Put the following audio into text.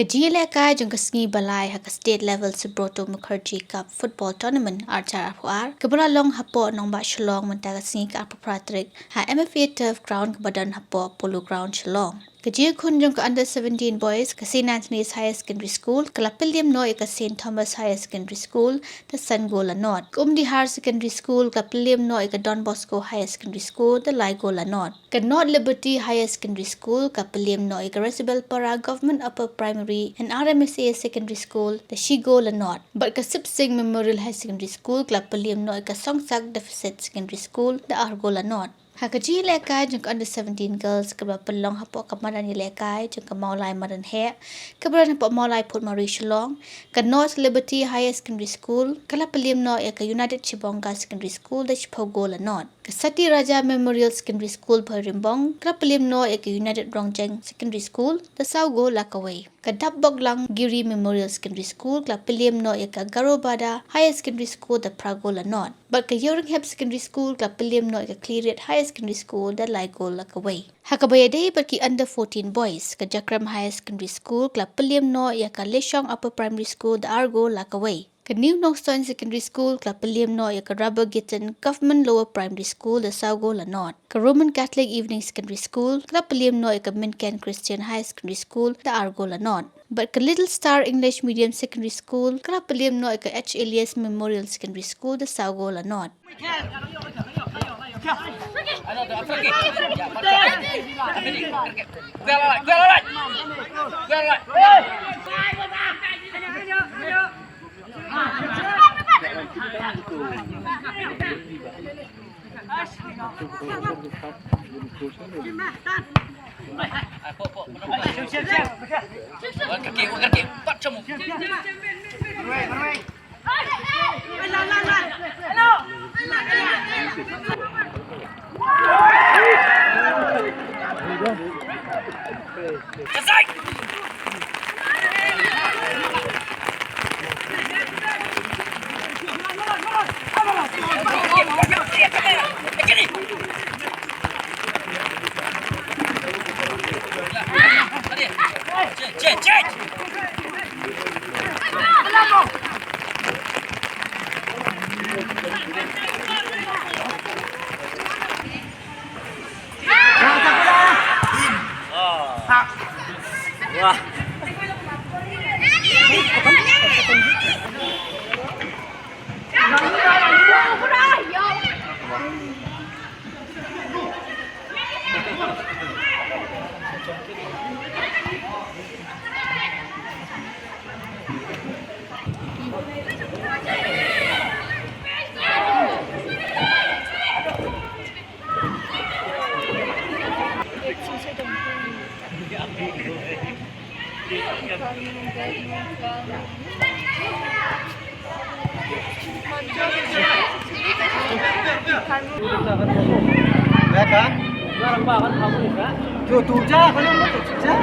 Jylla Meghalaya jong sngi balai ha state level Subroto Mukherjee Cup football tournament archar apuar kebra long hapo nong ba shlong mentaga sngi ka apratrik ha MFA turf ground kebadan hapo polo ground shlong. Kejia kun jong under 17 boys ke St Anthony's Higher Secondary School ke Lapiliam no ke St Thomas Higher Secondary School the Sungola North. Kumdi Higher Secondary School ke Lapiliam no ke Don Bosco Higher Secondary School the Laigola North. Ke North Liberty Higher Secondary School ke Lapiliam no ke Resibel Para Government Upper Primary and RMSA Secondary School the Shigola North. But ke Sip Singh Memorial High Secondary School ke Lapiliam no ke Songsak Deficit Secondary School the Argola North. Jylla Meghalaya jong under 17 girls kebra pelong hapo kamaran Jylla Meghalaya jong ke Maulai Maran He kebra hapo Maulai Port Mari Shlong ke North Liberty Higher Secondary School ke Lapiliam no ke United Chibonga Secondary School the Chipogola North ke Sati Raja Memorial Secondary School Bharimbong ke Lapiliam no ke United Rongjeng Secondary School the Saugo Lakaway ke Dabboglang Giri Memorial Secondary School ke Lapiliam no ke Garobada Higher Secondary School the Pragola North but ke Yoringham Secondary School ke Lapiliam no ke Cleariat Higher Secondary School the Laigola Lakaway. Hakabaya day pergi under 14 boys ke Jakram Higher Secondary School ke Lapiliam no ke Leshong Upper Primary School the Argo Lakaway. Ke New Northstone Secondary School ke Lapiliam no ke Rubber Gitton Government Lower Primary School the Saugola North. Ke Roman Catholic Evening Secondary School ke Lapiliam no ke Mincan Christian High Secondary School the Argola North. But ke Little Star English Medium Secondary School ke Lapiliam no ke H. Elias Memorial Secondary School the Saugola North. Wah. Naka? Tuja, kalau mau tuja.